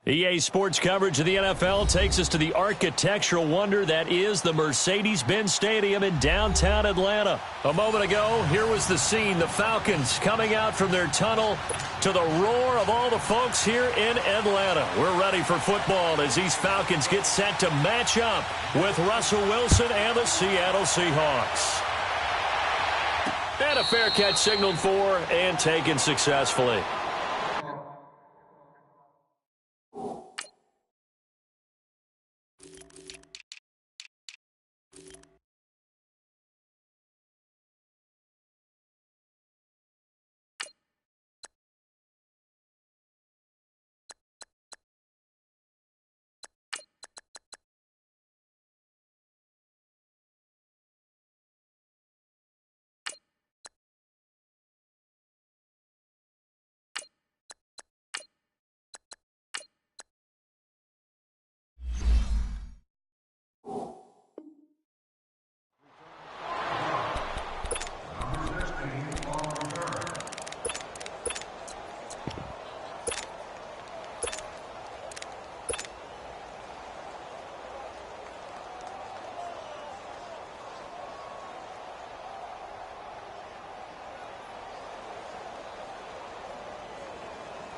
EA Sports coverage of the NFL takes us to the architectural wonder that is the Mercedes-Benz Stadium in downtown Atlanta. A moment ago, here was the scene. The Falcons coming out from their tunnel to the roar of all the folks here in Atlanta. We're ready for football as these Falcons get set to match up with Russell Wilson and the Seattle Seahawks. And a fair catch signaled for and taken successfully.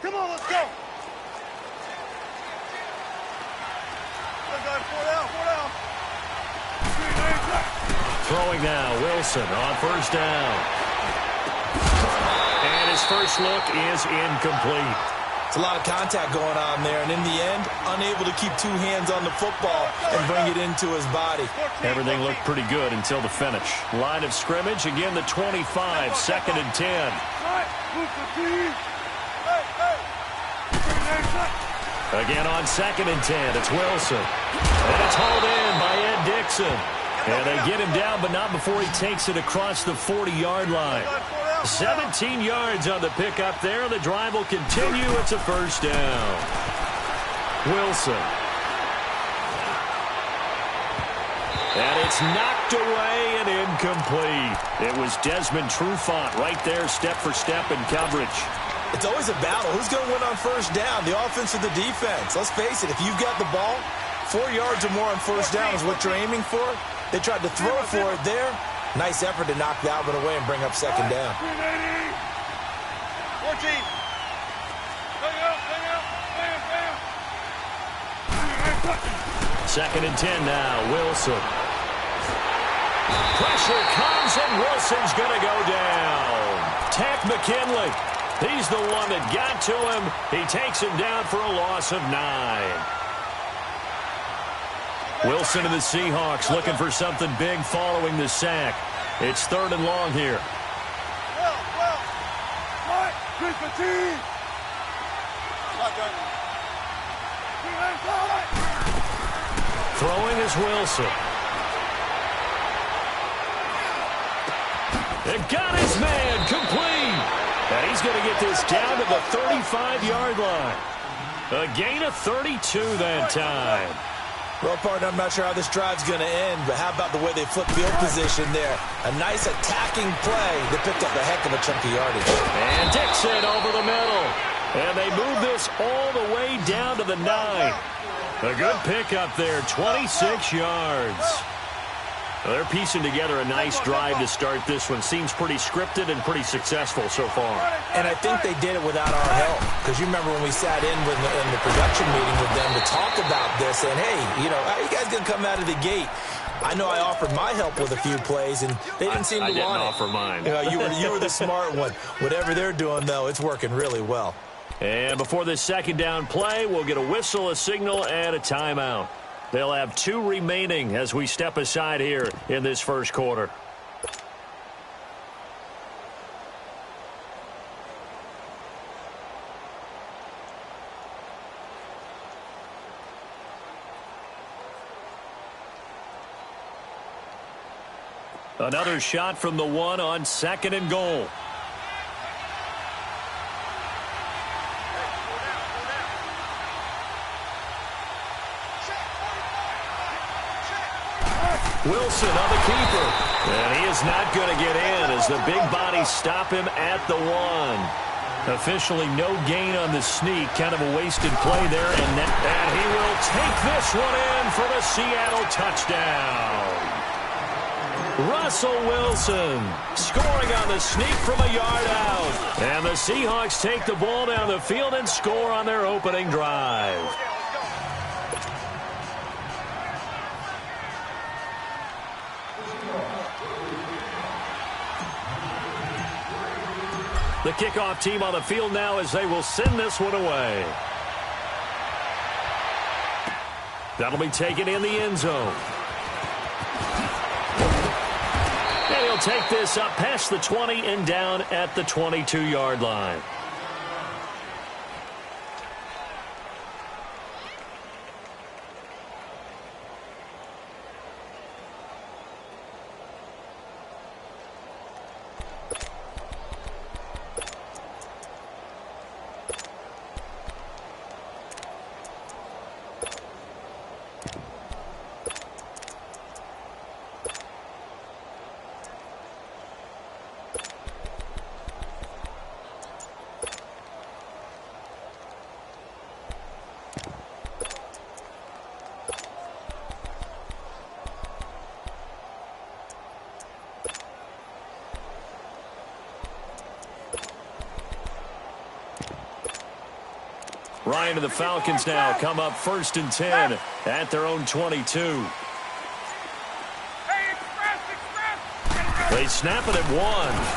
Come on, let's go. Throwing now, Wilson on first down. And his first look is incomplete. It's a lot of contact going on there, and in the end, unable to keep two hands on the football and bring it into his body. Everything looked pretty good until the finish. Line of scrimmage, again the 25, second and 10. Again on second and 10, it's Wilson. And it's hauled in by Ed Dixon. And they get him down, but not before he takes it across the 40-yard line. 17 yards on the pickup there. The drive will continue. It's a first down. Wilson. And it's knocked away and incomplete. It was Desmond Trufant right there, step for step in coverage. It's always a battle. Who's going to win on first down, the offense or the defense? Let's face it, if you've got the ball, 4 yards or more on first down is what you're aiming for. They tried to throw for it there. Nice effort to knock that one away and bring up second down. 14. Second and 10 now, Wilson. Pressure comes, and Wilson's going to go down. Takk McKinley. He's the one that got to him. He takes him down for a loss of 9. Wilson and the Seahawks looking for something big following the sack. It's third and long here. Throwing is Wilson. It got his man complete. And he's going to get this down to the 35-yard line. A gain of 32 that time. Well, partner, I'm not sure how this drive's going to end, but how about the way they flip field position there? A nice attacking play that picked up a heck of a chunk of yardage. And Dixon over the middle. And they move this all the way down to the 9. A good pickup there, 26 yards. Well, they're piecing together a nice drive to start this one. Seems pretty scripted and pretty successful so far. And I think they did it without our help. Because you remember when we sat in the production meeting with them to talk about this. And, hey, you know, how are you guys going to come out of the gate? I know I offered my help with a few plays, and they didn't seem to want it. I didn't offer mine. You were the smart one. Whatever they're doing, though, it's working really well. And before this second down play, we'll get a whistle, a signal, and a timeout. They'll have 2 remaining as we step aside here in this first quarter. Another shot from the 1 on second and goal. Wilson on the keeper. And he is not going to get in as the big bodies stop him at the 1. Officially no gain on the sneak. Kind of a wasted play there. And he will take this one in for the Seattle touchdown. Russell Wilson scoring on the sneak from a yard out. And the Seahawks take the ball down the field and score on their opening drive. The kickoff team on the field now as they will send this one away. That'll be taken in the end zone. And he'll take this up past the 20 and down at the 22-yard line. Ryan to the Falcons now come up 1st and 10 at their own 22. They snap it at 1.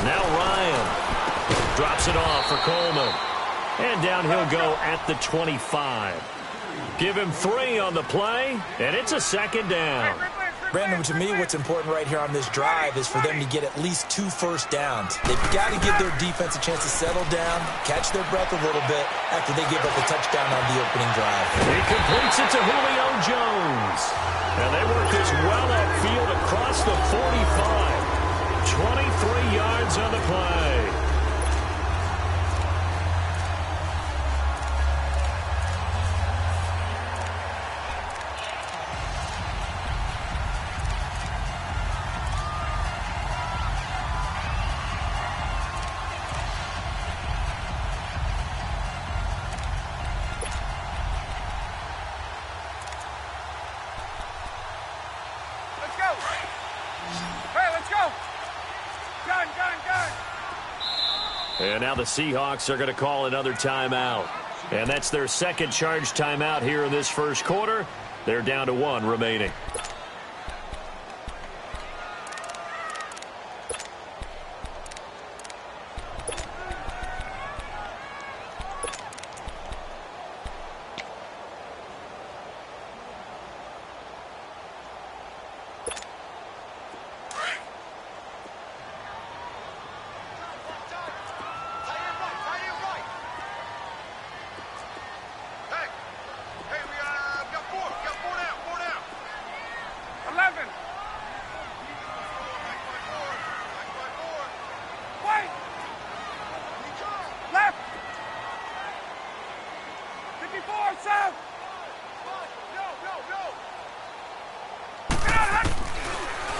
Now Ryan drops it off for Coleman. And down he'll go at the 25. Give him 3 on the play, and it's a 2nd down. Brandon, to me, what's important right here on this drive is for them to get at least 2 first downs. They've got to give their defense a chance to settle down, catch their breath a little bit after they give up a touchdown on the opening drive. He completes it to Julio Jones. And they work this well upfield across the 45. 23 yards on the play. And now the Seahawks are going to call another timeout. And that's their 2nd charge timeout here in this first quarter. They're down to 1 remaining.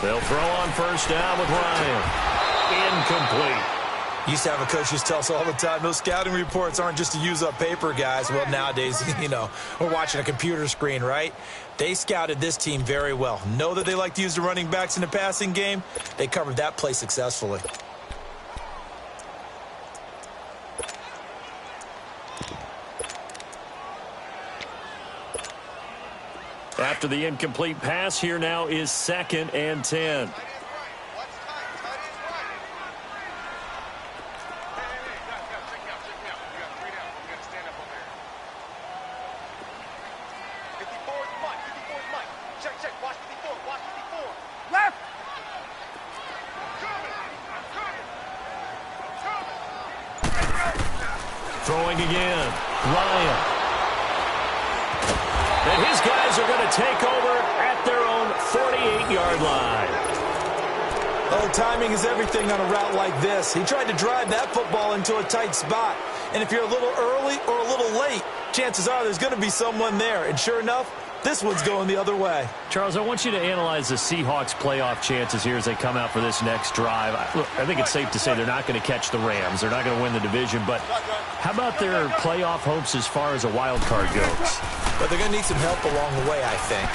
They'll throw on 1st down with Ryan. Incomplete. Used to have a coach used to tell us all the time, those scouting reports aren't just to use up paper, guys. Well, nowadays, we're watching a computer screen, right? They scouted this team very well. Know that they like to use the running backs in the passing game. They covered that play successfully. After the incomplete pass, here now is 2nd and 10. Throwing again. Ryan. And his guys are going to take over at their own 48-yard line. Oh, timing is everything on a route like this. He tried to drive that football into a tight spot. And if you're a little early or a little late, chances are there's going to be someone there. And sure enough, This one's going the other way. Charles, I want you to analyze the Seahawks' playoff chances here as they come out for this next drive. Look, I think it's safe to say they're not going to catch the Rams. They're not going to win the division. But how about their playoff hopes as far as a wild card goes? But they're going to need some help along the way, I think,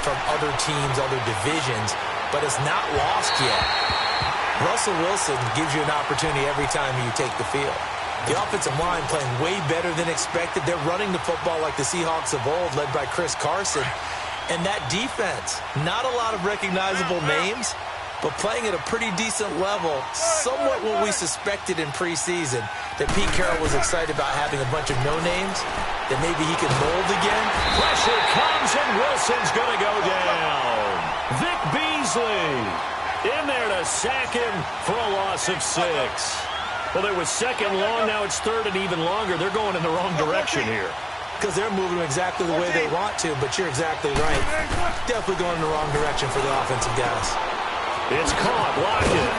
from other teams, other divisions. But it's not lost yet. Russell Wilson gives you an opportunity every time you take the field. The offensive line playing way better than expected. They're running the football like the Seahawks of old, led by Chris Carson. And that defense, not a lot of recognizable names, but playing at a pretty decent level, somewhat what we suspected in preseason, that Pete Carroll was excited about having a bunch of no-names, that maybe he could mold again. Pressure comes, and Wilson's going to go down. Vic Beasley in there to sack him for a loss of 6. Well, it was second long. Now it's third and even longer. They're going in the wrong direction here. Because they're moving exactly the way they want to, but you're exactly right. Definitely going in the wrong direction for the offensive guys. It's caught. Lockett.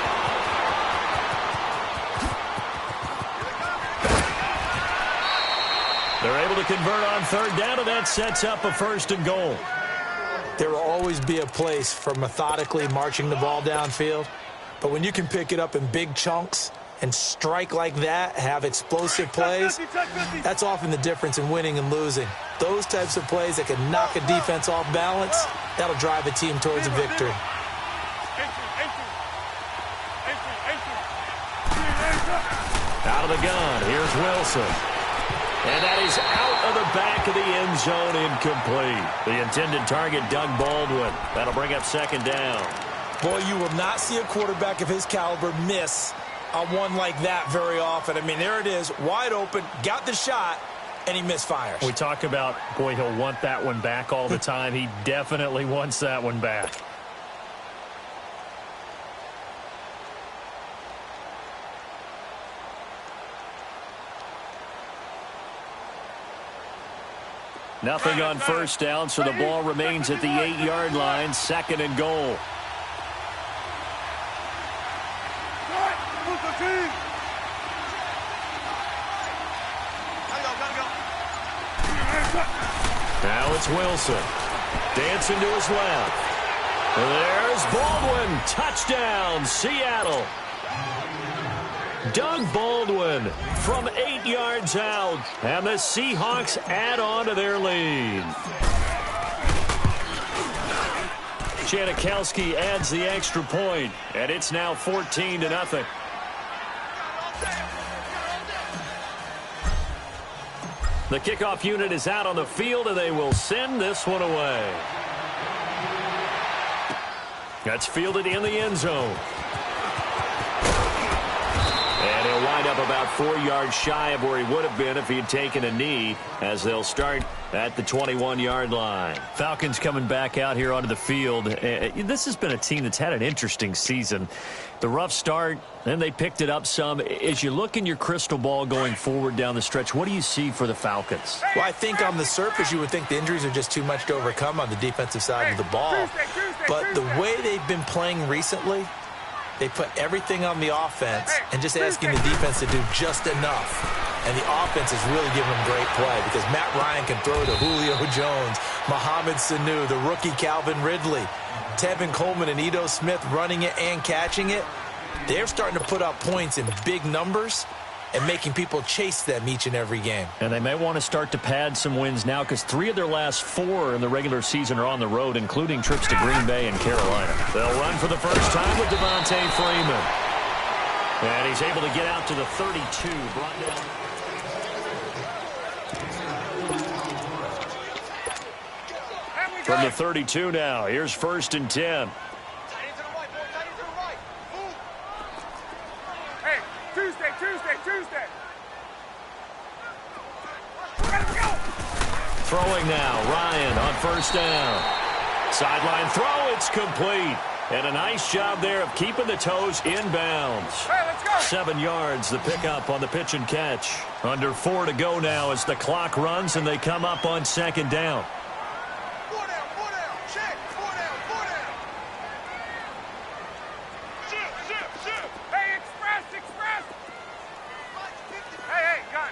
They're able to convert on third down, and that sets up a first and goal. There will always be a place for methodically marching the ball downfield, but when you can pick it up in big chunks and strike like that, have explosive plays, that's often the difference in winning and losing. Those types of plays that can knock a defense off balance, that'll drive a team towards a victory. Out of the gun, here's Wilson. And that is out of the back of the end zone, incomplete. The intended target, Doug Baldwin. That'll bring up second down. Boy, you will not see a quarterback of his caliber miss on one like that very often. I mean, there it is, wide open, got the shot, and he misfires. We talk about, boy, he'll want that one back all the time. He definitely wants that one back. Nothing on first down, so the ball remains at the 8-yard line, second and goal. Now it's Wilson. Dancing to his left. There's Baldwin. Touchdown, Seattle. Doug Baldwin from 8 yards out. And the Seahawks add on to their lead. Janikowski adds the extra point, and it's now 14-0. The kickoff unit is out on the field, and they will send this one away. That's fielded in the end zone. And he'll wind up about 4 yards shy of where he would have been if he had taken a knee, as they'll start at the 21-yard line. Falcons coming back out here onto the field. This has been a team that's had an interesting season. The rough start, then they picked it up some. As you look in your crystal ball going forward down the stretch, what do you see for the Falcons? Well, I think on the surface you would think the injuries are just too much to overcome on the defensive side of the ball. But the way they've been playing recently, they put everything on the offense and just asking the defense to do just enough. And the offense is really giving them great play because Matt Ryan can throw to Julio Jones, Mohamed Sanu, the rookie Calvin Ridley, Tevin Coleman and Ito Smith running it and catching it. They're starting to put up points in big numbers and making people chase them each and every game. And they may want to start to pad some wins now because 3 of their last 4 in the regular season are on the road, including trips to Green Bay and Carolina. They'll run for the first time with Devontae Freeman. And he's able to get out to the 32. Brought down. From the 32 now, here's first and 10. Tuesday. Throwing now, Ryan on first down. Sideline throw, it's complete. And a nice job there of keeping the toes inbounds. Hey, let's go. 7 yards, the pickup on the pitch and catch. Under 4 to go now as the clock runs and they come up on second down. 4 down, check, 4 down. Shoot. Hey, express. Hey, gun.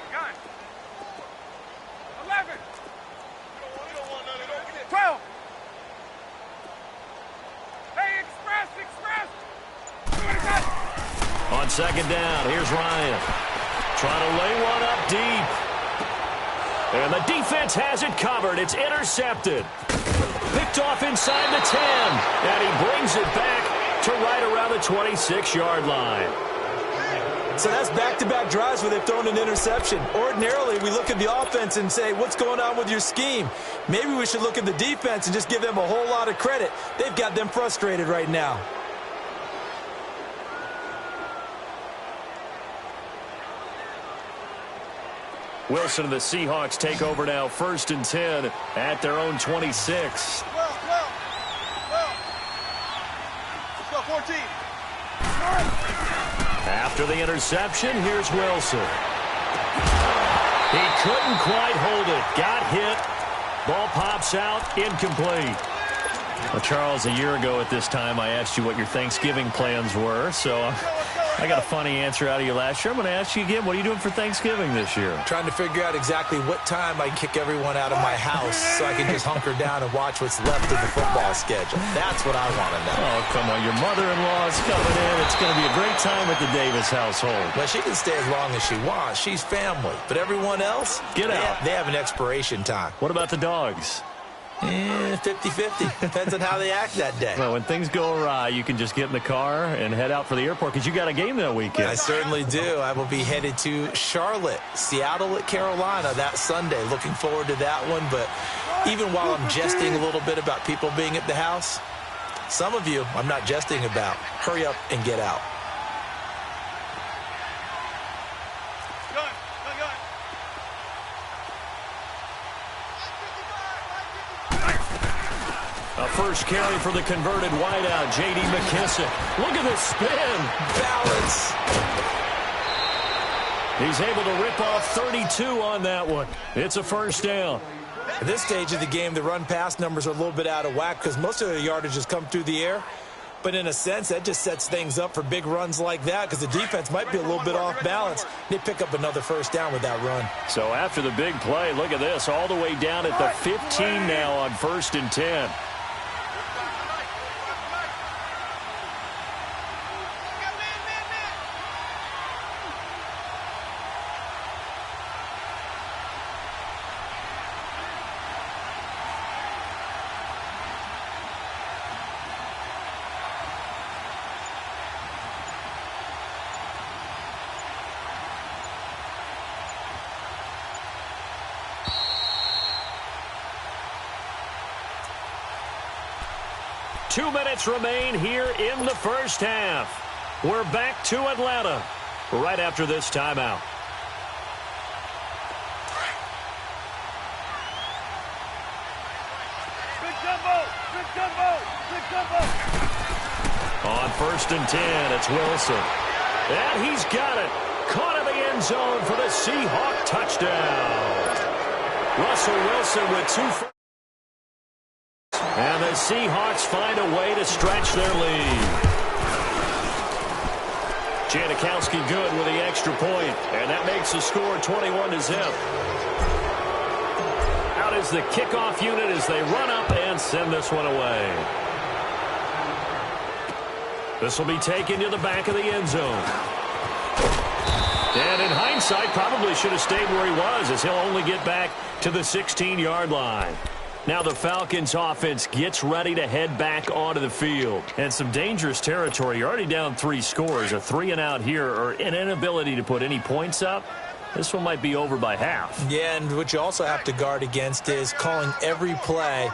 11. 12. On second down, here's Ryan. Trying to lay one up deep. And the defense has it covered. It's intercepted. Picked off inside the 10. And he brings it back to right around the 26-yard line. So that's back-to-back drives where they've thrown an interception. Ordinarily, we look at the offense and say, what's going on with your scheme? Maybe we should look at the defense and just give them a whole lot of credit. They've got them frustrated right now. Wilson and the Seahawks take over now, 1st and 10 at their own 26. Well. Let's go, 14. After the interception, here's Wilson. He couldn't quite hold it. Got hit. Ball pops out. Incomplete. Well, Charles, a year ago at this time, I asked you what your Thanksgiving plans were, so I got a funny answer out of you last year. I'm going to ask you again, what are you doing for Thanksgiving this year? Trying to figure out exactly what time I kick everyone out of my house so I can just hunker down and watch what's left of the football schedule. That's what I want to know. Oh, come on. Your mother-in-law is coming in. It's going to be a great time with the Davis household. Well, she can stay as long as she wants. She's family. But everyone else, Get out. They have an expiration time. What about the dogs? 50-50. Depends on how they act that day. Well, when things go awry, you can just get in the car and head out for the airport because you got a game that weekend. I certainly do. I will be headed to Charlotte, Seattle at Carolina that Sunday. Looking forward to that one. But even while I'm jesting a little bit about people being at the house, some of you I'm not jesting about. Hurry up and get out. A first carry for the converted wideout, J.D. McKissick. Look at this spin. Balance. He's able to rip off 32 on that one. It's a first down. At this stage of the game, the run-pass numbers are a little bit out of whack because most of the yardage has come through the air. But in a sense, that just sets things up for big runs like that because the defense might be a little bit off balance. They pick up another first down with that run. So after the big play, look at this, all the way down at the 15 now on 1st and 10. Two minutes remain here in the first half. We're back to Atlanta right after this timeout. Big jumbo. On 1st and 10, it's Wilson. And he's got it. Caught in the end zone for the Seahawk touchdown. Russell Wilson with 2. And the Seahawks find a way to stretch their lead. Janikowski good with the extra point, and that makes the score 21-0. Out is the kickoff unit as they run up and send this one away. This will be taken to the back of the end zone. And in hindsight, probably should have stayed where he was as he'll only get back to the 16-yard line. Now the Falcons offense gets ready to head back onto the field. And some dangerous territory. You're already down 3 scores. A 3-and-out here or an inability to put any points up. This one might be over by half. Yeah, and what you also have to guard against is calling every play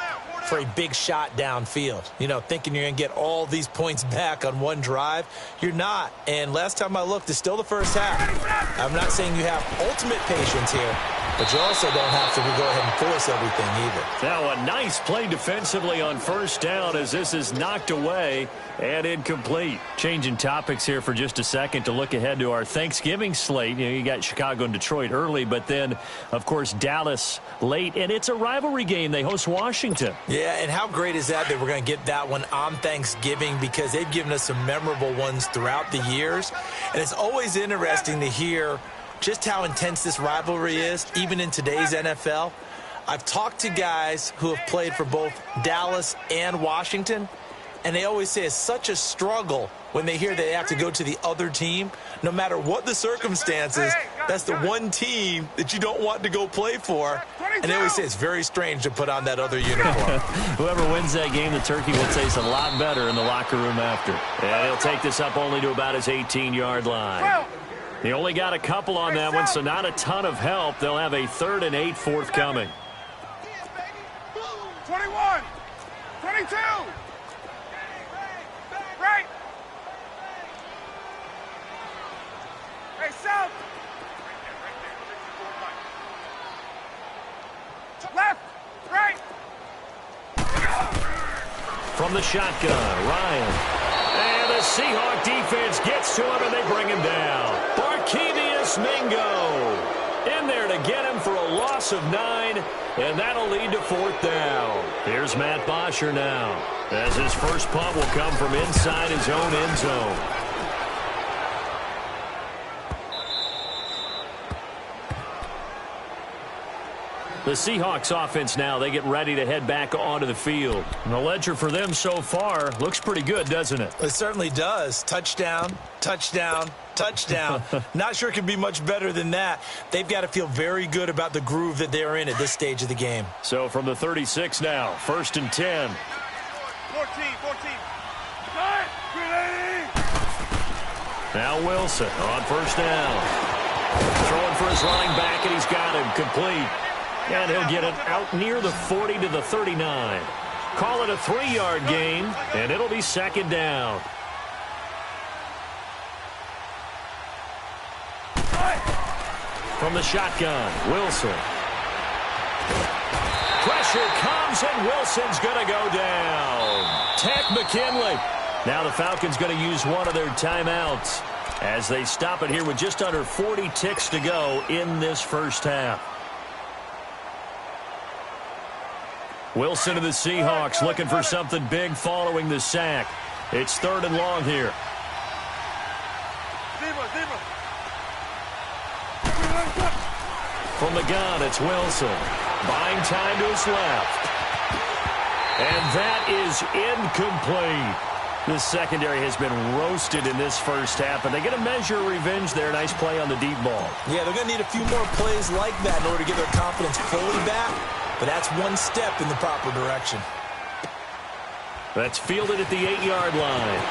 for a big shot downfield. You know, thinking you're going to get all these points back on one drive. You're not. And last time I looked, it's still the first half. I'm not saying you have ultimate patience here, but you also don't have to go ahead and force everything either. Now a nice play defensively on first down as this is knocked away and incomplete. Changing topics here for just a second to look ahead to our Thanksgiving slate. You know, you got Chicago and Detroit early, but then, of course, Dallas late. And it's a rivalry game. They host Washington. Yeah, and how great is that we're going to get that one on Thanksgiving because they've given us some memorable ones throughout the years. And it's always interesting to hear just how intense this rivalry is, even in today's NFL. I've talked to guys who have played for both Dallas and Washington, And they always say it's such a struggle when they hear they have to go to the other team. No matter what the circumstances, that's the one team that you don't want to go play for. And they always say it's very strange to put on that other uniform. Whoever wins that game, the turkey will taste a lot better in the locker room after. And he'll take this up only to about his 18-yard line. He only got a couple on that one, so not a ton of help. They'll have a 3rd and 8 forthcoming. 21, 22. Right. Hey, south. Left. Right. From the shotgun, Ryan. And the Seahawk defense gets to him, and they bring him down. Barkevious Mingo in there to get him for a loss of 9, and that'll lead to 4th down. Here's Matt Bosher now, as his first punt will come from inside his own end zone. The Seahawks offense now, they get ready to head back onto the field. And the ledger for them so far looks pretty good, doesn't it? It certainly does. Touchdown, touchdown, touchdown. Not sure it can be much better than that. They've got to feel very good about the groove that they're in at this stage of the game. So from the 36 now, 1st and 10. 14. Now Wilson on 1st down. Throwing for his running back, and he's got him complete. And he'll get it out near the 40 to the 39. Call it a 3-yard gain, and it'll be 2nd down. From the shotgun, Wilson. Pressure comes, and Wilson's going to go down. Tech McKinley. Now the Falcons going to use one of their timeouts as they stop it here with just under 40 ticks to go in this first half. Wilson of the Seahawks looking for something big following the sack. It's 3rd and long here. From the gun, it's Wilson. Buying time to his left. And that is incomplete. The secondary has been roasted in this first half, but they get a measure of revenge there. Nice play on the deep ball. Yeah, they're going to need a few more plays like that in order to get their confidence fully back. But that's one step in the proper direction. That's fielded at the 8-yard line.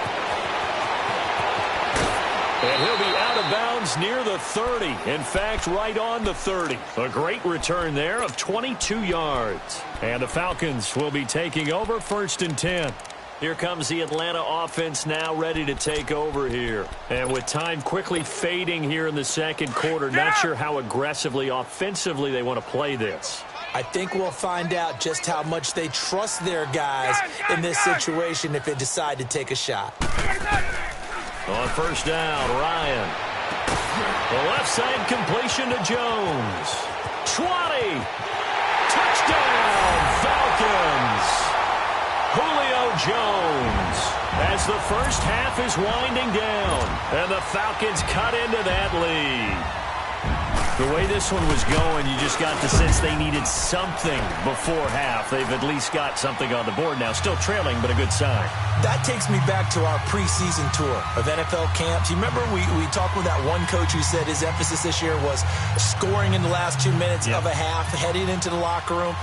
And he'll be out of bounds near the 30. In fact, right on the 30. A great return there of 22 yards. And the Falcons will be taking over 1st and 10. Here comes the Atlanta offense now ready to take over here. And with time quickly fading here in the second quarter, not sure how aggressively, offensively they want to play this. I think we'll find out just how much they trust their guys in this situation if they decide to take a shot. On 1st down, Ryan. The left side completion to Jones. 20. Touchdown, Falcons. Julio Jones, as the first half is winding down, and the Falcons cut into that lead. The way this one was going, you just got the sense they needed something before half. They've at least got something on the board now. Still trailing, but a good sign. That takes me back to our preseason tour of NFL camps. You remember we talked with that one coach who said his emphasis this year was scoring in the last 2 minutes of a half, heading into the locker room.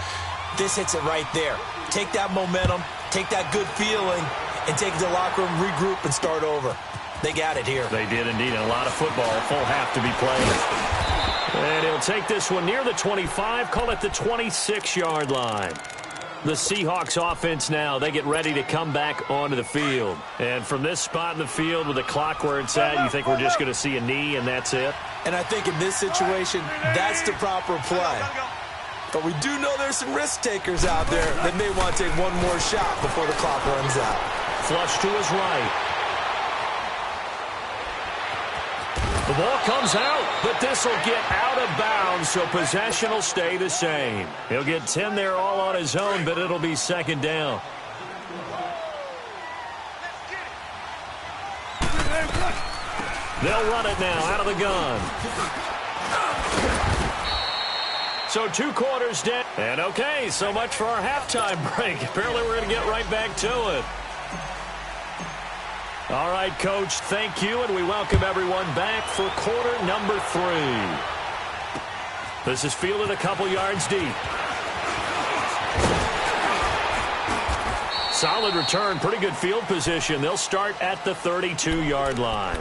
This hits it right there. Take that momentum, take that good feeling, and take it to the locker room, regroup, and start over. They got it here. They did indeed. And a lot of football, a full half to be played. And he'll take this one near the 25, call it the 26-yard line. The Seahawks offense now, they get ready to come back onto the field. And from this spot in the field with the clock where it's at, you think we're just going to see a knee and that's it? And I think in this situation, that's the proper play. But we do know there's some risk takers out there that may want to take one more shot before the clock runs out. Flush to his right. The ball comes out, but this will get out of bounds, so possession will stay the same. He'll get 10 there all on his own, but it'll be 2nd down. They'll run it now out of the gun. So 2 quarters down. And okay, so much for our halftime break. Apparently we're going to get right back to it. All right, Coach, thank you, and we welcome everyone back for quarter number 3. This is fielded a couple yards deep. Solid return, pretty good field position. They'll start at the 32-yard line.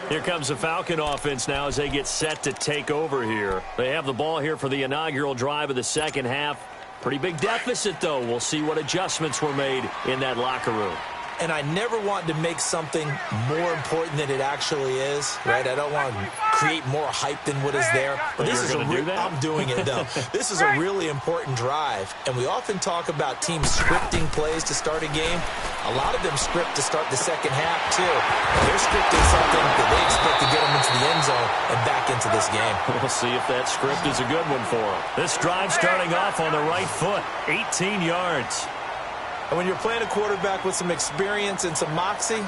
Here comes the Falcon offense now as they get set to take over here. They have the ball here for the inaugural drive of the second half. Pretty big deficit, though. We'll see what adjustments were made in that locker room. And I never want to make something more important than it actually is, right? I don't want to create more hype than what is there. But this is I'm doing it, though. This is a really important drive. And we often talk about teams scripting plays to start a game. A lot of them script to start the second half, too. And they're scripting something that they expect to get them into the end zone and back into this game. We'll see if that script is a good one for them. This drive starting off on the right foot, 18 yards. And when you're playing a quarterback with some experience and some moxie,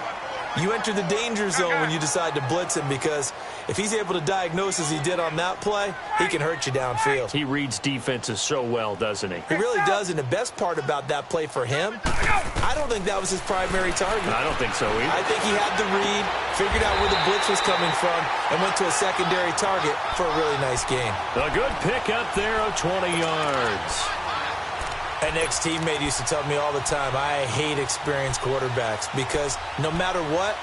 you enter the danger zone when you decide to blitz him, because if he's able to diagnose as he did on that play, he can hurt you downfield. He reads defenses so well, doesn't he? He really does, and the best part about that play for him, I don't think that was his primary target. I don't think so either. I think he had the read, figured out where the blitz was coming from, and went to a secondary target for a really nice gain. A good pick up there of 20 yards. An ex-teammate used to tell me all the time, I hate experienced quarterbacks, because no matter what,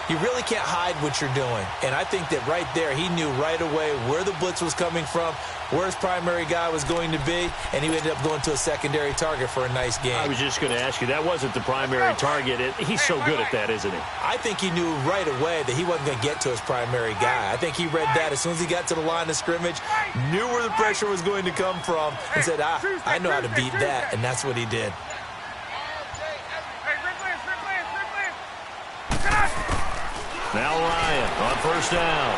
you really can't hide what you're doing. And I think that right there, he knew right away where the blitz was coming from, where his primary guy was going to be, and he ended up going to a secondary target for a nice game. I was just going to ask you, that wasn't the primary target. He's so good at that, isn't he? I think he knew right away that he wasn't going to get to his primary guy. I think he read that as soon as he got to the line of scrimmage, knew where the pressure was going to come from, and said, I know how to beat that, and that's what he did. Now Ryan on first down.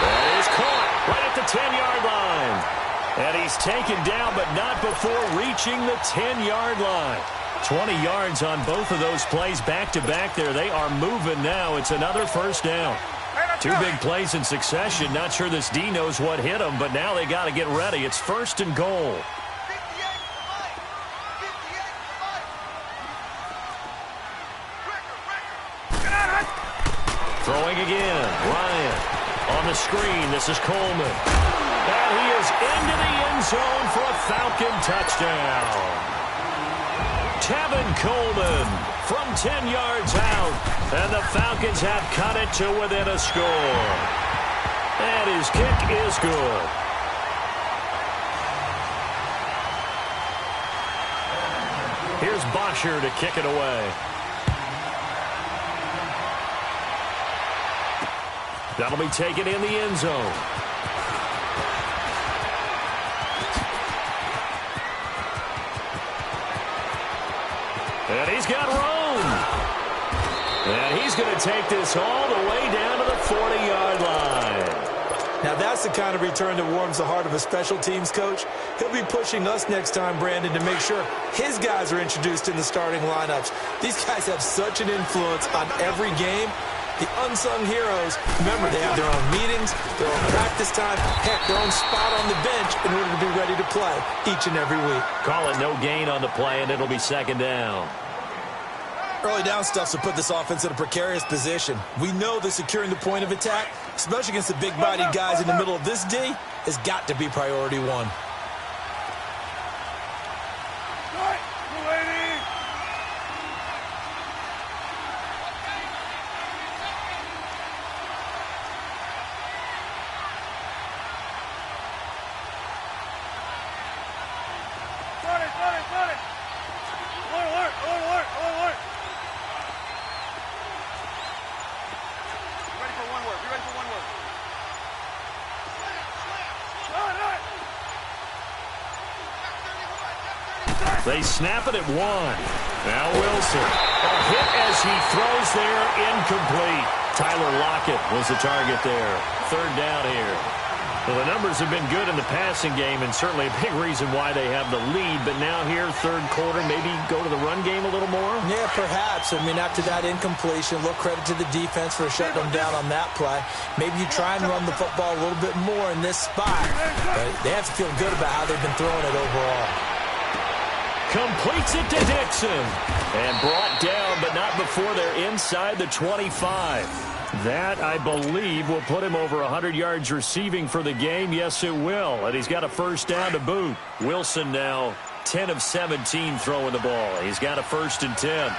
That is caught right at the 10-yard line. And he's taken down, but not before reaching the 10-yard line. 20 yards on both of those plays back-to-back there. They are moving now. It's another first down. 2 big plays in succession. Not sure this D knows what hit them, but now they got to get ready. It's first and goal. Throwing again, Ryan on the screen. This is Coleman. And he is into the end zone for a Falcon touchdown. Tevin Coleman from 10 yards out. And the Falcons have cut it to within a score. And his kick is good. Here's Bosher to kick it away. That'll be taken in the end zone. And he's got room. And he's going to take this all the way down to the 40-yard line. Now that's the kind of return that warms the heart of a special teams coach. He'll be pushing us next time, Brandon, to make sure his guys are introduced in the starting lineups. These guys have such an influence on every game. The unsung heroes, remember, they have their own meetings, their own practice time, heck, their own spot on the bench in order to be ready to play each and every week. Call it no gain on the play, and it'll be second down. Early down stuff will put this offense in a precarious position. We know that securing the point of attack, especially against the big-bodied guys in the middle of this D, has got to be priority one. They snap it at 1. Now Wilson. A hit as he throws there, incomplete. Tyler Lockett was the target there. Third down here. Well, the numbers have been good in the passing game, and certainly a big reason why they have the lead. But now here, third quarter, maybe go to the run game a little more? Yeah, perhaps. I mean, after that incompletion, a little credit to the defense for shutting them down on that play. Maybe you try and run the football a little bit more in this spot. But they have to feel good about how they've been throwing it overall. Completes it to Dixon. And brought down before they're inside the 25. That, I believe, will put him over 100 yards receiving for the game. Yes, it will. And he's got a first down to boot. Wilson now 10 of 17 throwing the ball. He's got a 1st and 10.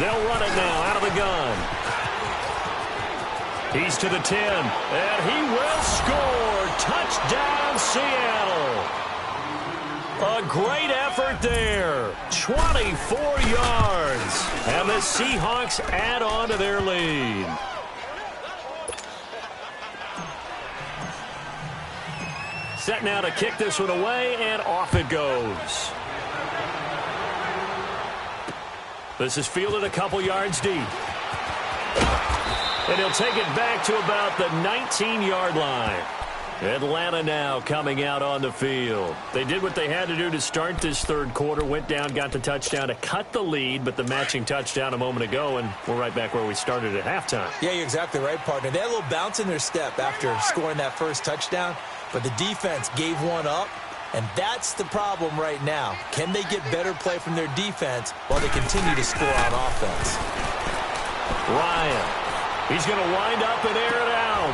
They'll run it now out of the gun. He's to the 10, and he will score. Touchdown, Seattle. A great effort there. 24 yards. And the Seahawks add on to their lead. Set now to kick this one away, and off it goes. This is fielded a couple yards deep. And he'll take it back to about the 19-yard line. Atlanta now coming out on the field. They did what they had to do to start this third quarter. Went down, got the touchdown to cut the lead, but the matching touchdown a moment ago, and we're right back where we started at halftime. Yeah, you're exactly right, partner. They had a little bounce in their step after scoring that first touchdown, but the defense gave one up, and that's the problem right now. Can they get better play from their defense while they continue to score on offense? Ryan. He's going to wind up and air it out.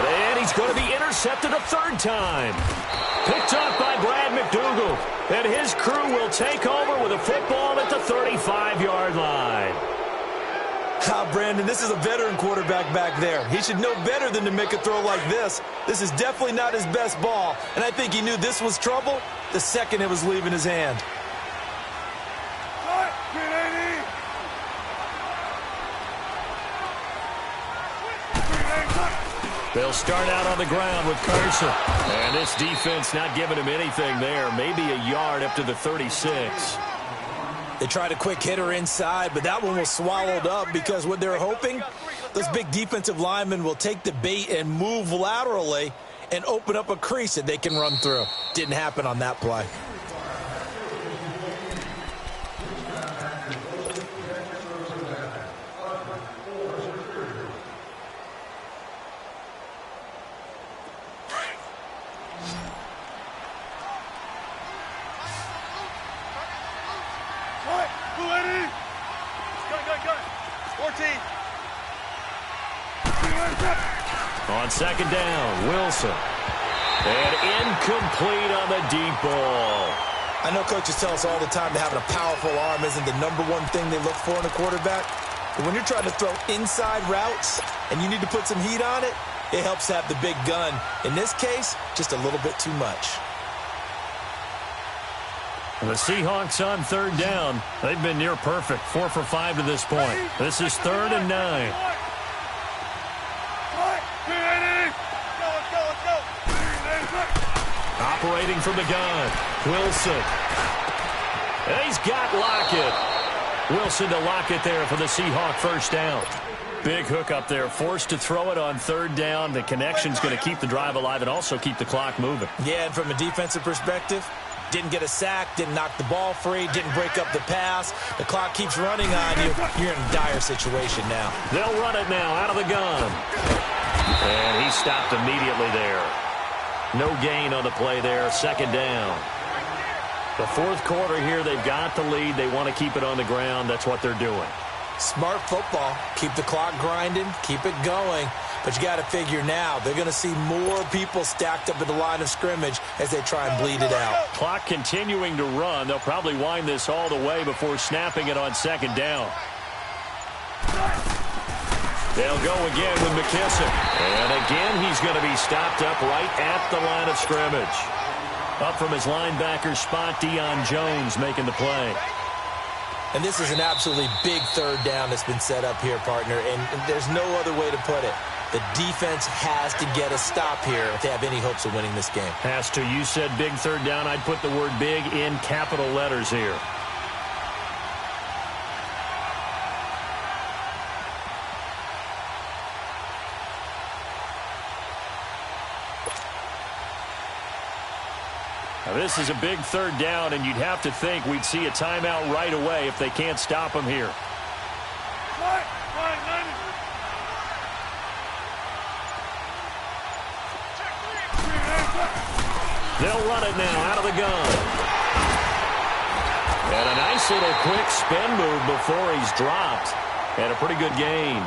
And he's going to be intercepted a third time. Picked up by Brad McDougal. And his crew will take over with a football at the 35-yard line. Brandon, this is a veteran quarterback back there. He should know better than to make a throw like this. This is definitely not his best ball. And I think he knew this was trouble the second it was leaving his hand. They'll start out on the ground with Carson. And this defense not giving him anything there. Maybe a yard up to the 36. They tried a quick hitter inside, but that one was swallowed up because what they're hoping, those big defensive linemen will take the bait and move laterally and open up a crease that they can run through. Didn't happen on that play. On second down, Wilson. And incomplete on the deep ball. I know coaches tell us all the time that having a powerful arm isn't the number one thing they look for in a quarterback. But when you're trying to throw inside routes and you need to put some heat on it, it helps to have the big gun. In this case, just a little bit too much. The Seahawks on third down. They've been near perfect. 4 for 5 to this point. This is 3rd and 9. Operating from the gun, Wilson. And he's got Lockett. Wilson to Lockett there for the Seahawk first down. Big hook up there, forced to throw it on third down. The connection's going to keep the drive alive and also keep the clock moving. Yeah, and from a defensive perspective, didn't get a sack, didn't knock the ball free, didn't break up the pass. The clock keeps running on you. You're in a dire situation now. They'll run it now out of the gun. And he stopped immediately there. No gain on the play there, second down. The fourth quarter here, they've got the lead. They want to keep it on the ground. That's what they're doing. Smart football. Keep the clock grinding, keep it going. But you got to figure now, they're going to see more people stacked up at the line of scrimmage as they try and bleed it out. Clock continuing to run. They'll probably wind this all the way before snapping it on second down. They'll go again with McKissick. And again, he's going to be stopped up right at the line of scrimmage. Up from his linebacker spot, Deion Jones making the play. And this is an absolutely big third down that's been set up here, partner. And there's no other way to put it. The defense has to get a stop here if they have any hopes of winning this game. Has to. You said big third down. I'd put the word big in capital letters here. Now, this is a big third down, and you'd have to think we'd see a timeout right away if they can't stop him here. They'll run it now out of the gun. And a nice little quick spin move before he's dropped. And a pretty good gain.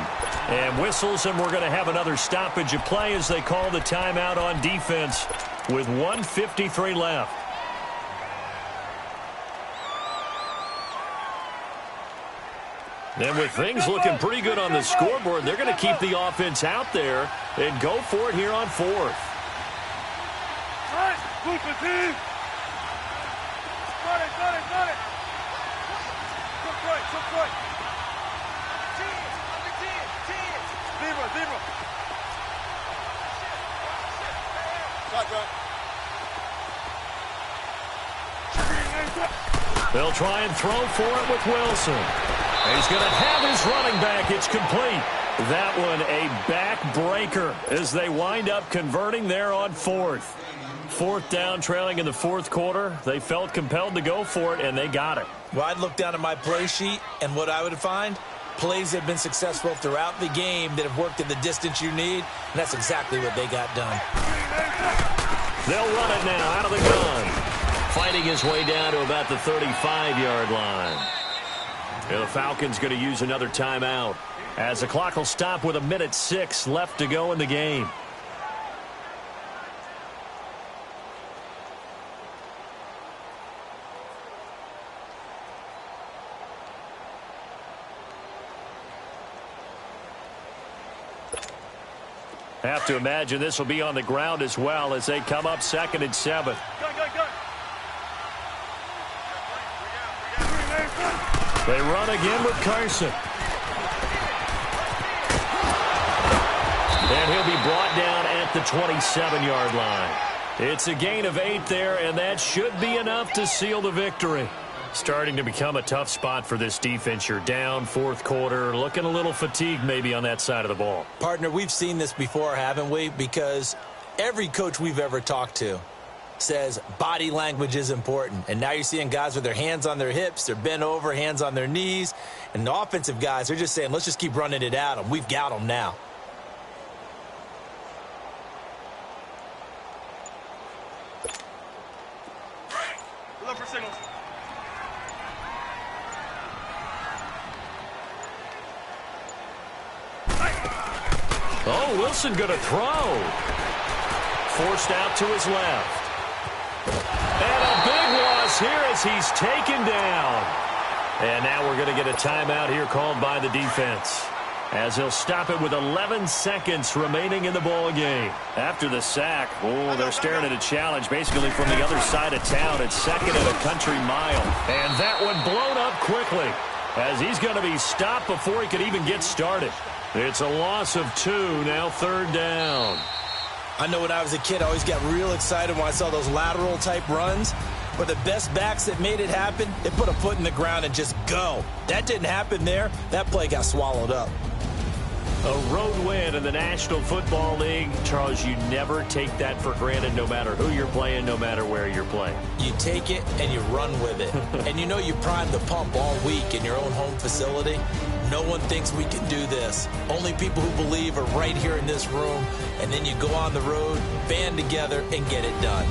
And whistles, and we're going to have another stoppage of play as they call the timeout on defense with 1:53 left. And with things looking pretty good on the scoreboard, they're going to keep the offense out there and go for it here on fourth. They'll try and throw for it with Wilson. He's going to have his running back. It's complete. That one a backbreaker as they wind up converting there on fourth. Fourth down, trailing in the fourth quarter. They felt compelled to go for it, and they got it. Well, I'd look down at my play sheet, and what I would find, plays that have been successful throughout the game that have worked in the distance you need, and that's exactly what they got done. They'll run it now out of the gun. Fighting his way down to about the 35-yard line. And the Falcons going to use another timeout as the clock will stop with 1:06 left to go in the game. Have to imagine this will be on the ground as well as they come up 2nd and 7. They run again with Carson. And he'll be brought down at the 27-yard line. It's a gain of 8 there, and that should be enough to seal the victory. Starting to become a tough spot for this defense. You're down fourth quarter, looking a little fatigued maybe on that side of the ball. Partner, we've seen this before, haven't we? Because every coach we've ever talked to says body language is important. And now you're seeing guys with their hands on their hips, they're bent over, hands on their knees. And the offensive guys are just saying, let's just keep running it at them. We've got them now. Look for signals. Oh, Wilson going to throw. Forced out to his left. And a big loss here as he's taken down. And now we're going to get a timeout here called by the defense, as he'll stop it with 11 seconds remaining in the ball game. After the sack, oh, they're staring at a challenge basically from the other side of town. It's 2nd and a country mile. And that one blown up quickly as he's going to be stopped before he could even get started. It's a loss of 2, now 3rd down. I know when I was a kid, I always got real excited when I saw those lateral-type runs. But the best backs that made it happen, they put a foot in the ground and just go. That didn't happen there. That play got swallowed up. A road win in the National Football League. Charles, you never take that for granted no matter who you're playing, no matter where you're playing. You take it and you run with it. And you know you primed the pump all week in your own home facility. No one thinks we can do this. Only people who believe are right here in this room. And then you go on the road, band together, and get it done.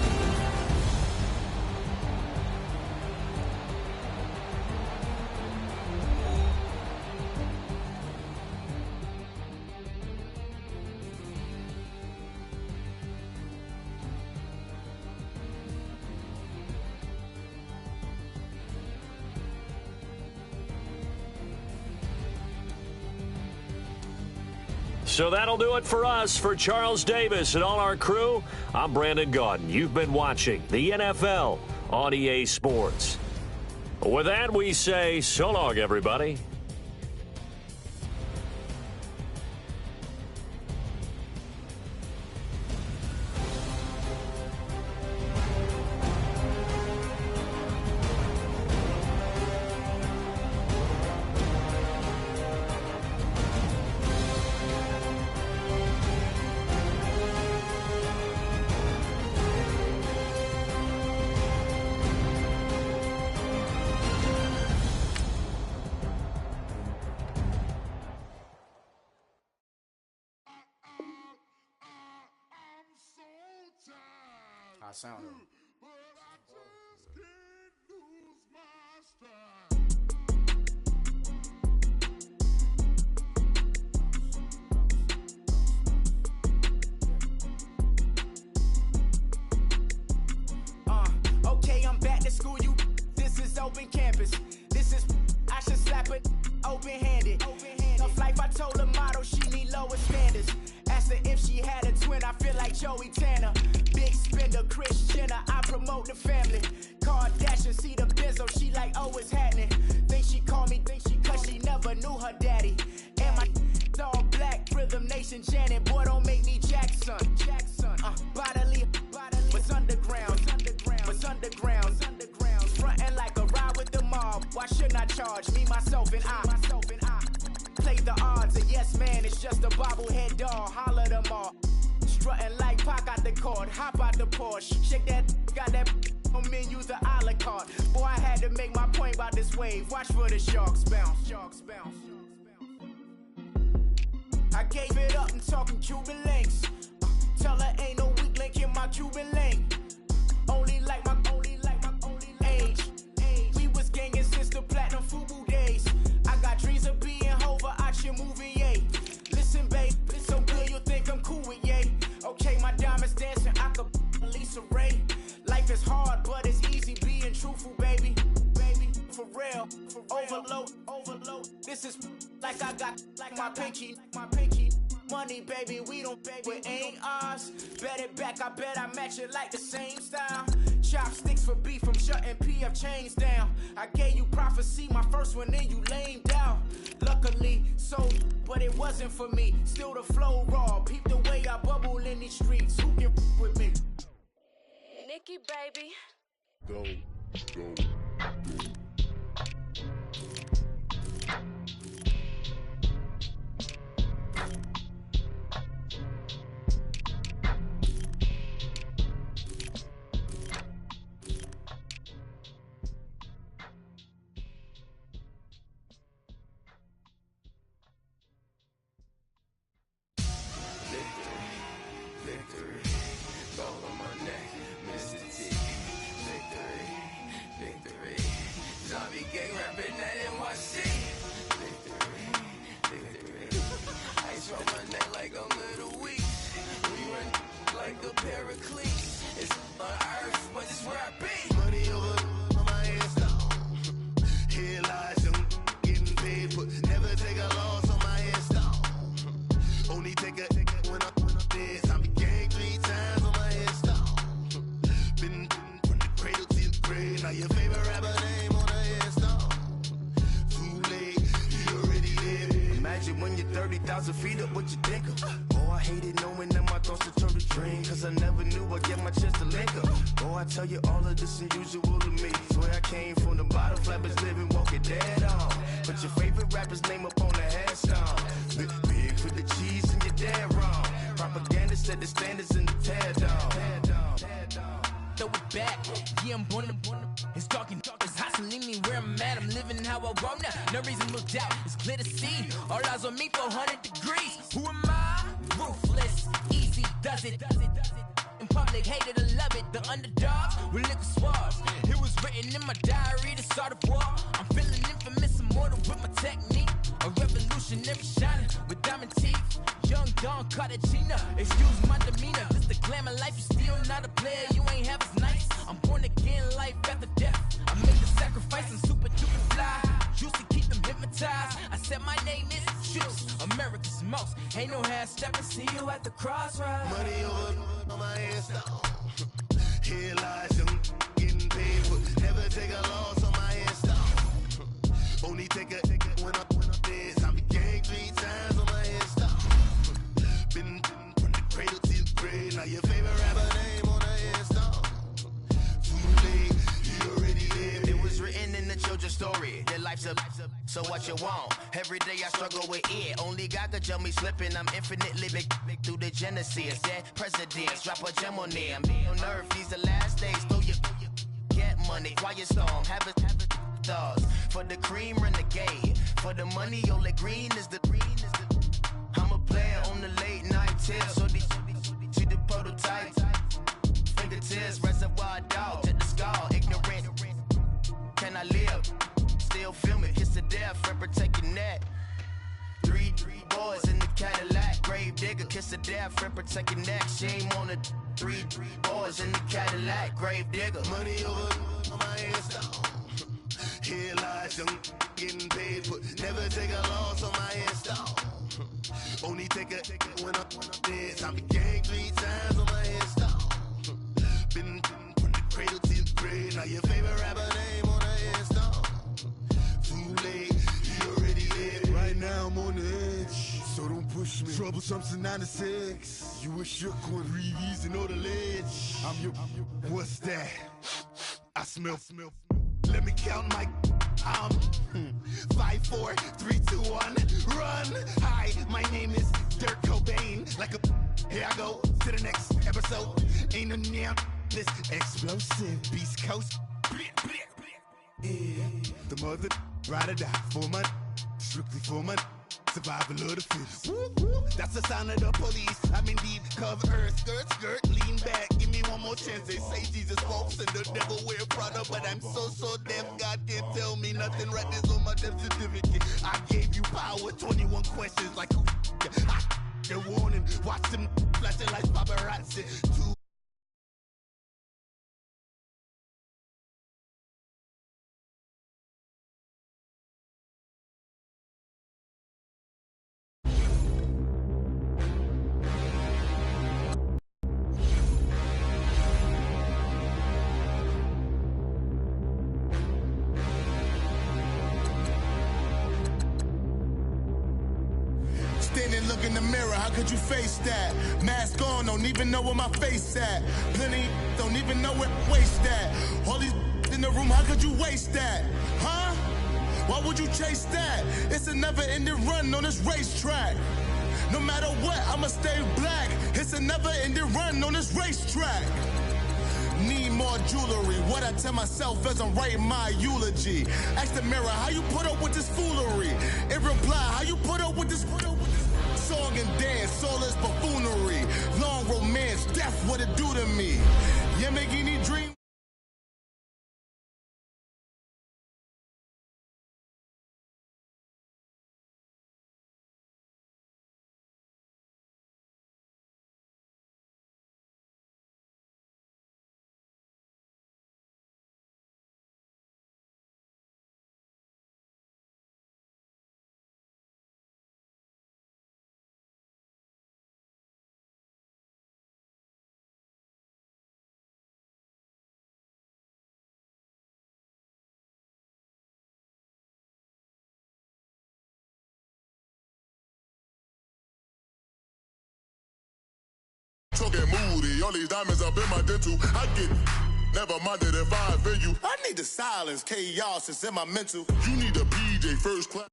So that'll do it for us. For Charles Davis and all our crew, I'm Brandon Gaudin. You've been watching the NFL on EA Sports. With that, we say so long, everybody. Sound. But I just can't lose my stride. open campus. This is I should slap it open-handed. Tough life, I told her motto, she need lower standards. Asked her if she had a twin, I feel like Joey Tanner. Big spender, Kris Jenner, I promote the family. Kardashian, see the Benzo, she like, oh, it's happening. Think she call me, cause she never knew her daddy. And my all black, Rhythm Nation, Janet, boy, don't make me Jackson. Bodily, what's underground, what's underground. Frontin' like a ride with the mob. Why shouldn't I charge me, myself, and I? Play the odds, a yes man, it's just a bobblehead doll. Holler them all. Strutting like Pac out the court, hop out the Porsche. Shake that, got that on menus, the a la carte. Boy, I had to make my point about this wave. Watch for the sharks bounce. I gave it up and talking Cuban links. Tell her ain't no weak link in my Cuban link. Only like my age. We was gangin' since the platinum FUBU days. I got dreams of being Hova out your movie, yay. Listen, babe, it's so good you'll think I'm cool with yay. Okay, my diamonds dancing, I could Lisa Ray. Life is hard, but it's easy being truthful, baby. For real. Overload. This is like I got like my pinky. Money, baby, we don't pay, it ain't ours. Bet it back, I bet I match it like the same style. Chopsticks for beef, I'm shutting PF chains down. I gave you prophecy, my first one, then you lamed down. Luckily, so, but it wasn't for me. Still the flow raw, peep the way I bubble in these streets. Who can with me? Nikki, baby. Go. So what you want? Every day I struggle with it. Only God could tell me slipping. I'm infinitely big through the Genesis. Dead presidents, drop a gem on them. On earth, these the last days. Throw your get money, quiet storm. Have a thoughts for the cream renegade. For the money, only green is the. I'm a player on the late night tip. So these the prototype. Fingertips, reservoir dog to the skull. Ignorant. Can I live? Still film it, hits the death, friend protect your neck. Three boys in the Cadillac, grave digger, kiss the death, friend protect your neck. Shame on the three boys in the Cadillac, grave digger. Money over on my headstone. That's young getting paid for. Never take a loss on my install. Only take a when I'm dead. Time to gang 3 times on my install. Been from the cradle to the grave. Now your favorite rapper name on the install. Too late, he already dead. Right now I'm on the edge, so don't push me. Troublesome to 96. You a shook one, Reeves and all the ledge. I'm your, what's that? I smell. Let me count my. 5, 4, 3, 2, 1. Run. Hi, my name is Dirk Cobain. Like a. Here I go to the next episode. Ain't no damn this explosive Beast Coast. Yeah. The mother ride or die for my. Strictly for my. Survival of the fittest. That's the sign of the police. I'm indeed cover earth, skirt, lean back. Give me one more chance. They say Jesus walks and the devil wear Prada, but I'm so deaf. God can't tell me nothing. Right this on my death certificate. I gave you power. 21 questions like who? The warning. Watch them flashing like paparazzi. Standing, look in the mirror, how could you face that? Mask on, don't even know where my face at. Plenty, don't even know where waste at. All these in the room, how could you waste that? Huh? Why would you chase that? It's a never-ending run on this racetrack. No matter what, I'ma stay black. It's a never-ending run on this racetrack. Need more jewelry. What I tell myself as I'm writing my eulogy. Ask the mirror, how you put up with this foolery? It reply, how you put up with this song and dance, soulless buffoonery. Long romance, death, what it do to me? Yamagini dream. Get moody, all these diamonds up in my dental. I get never minded if I offend you. I need the silence, chaos is in my mental. You need a PJ first class.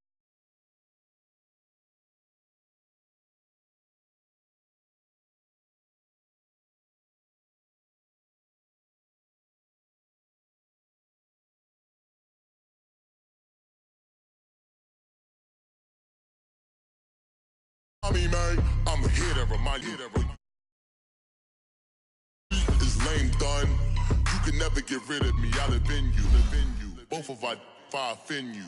Man, I'm here to remind you. Lame done. You can never get rid of me. I'll offend you. Both of our fire offend you.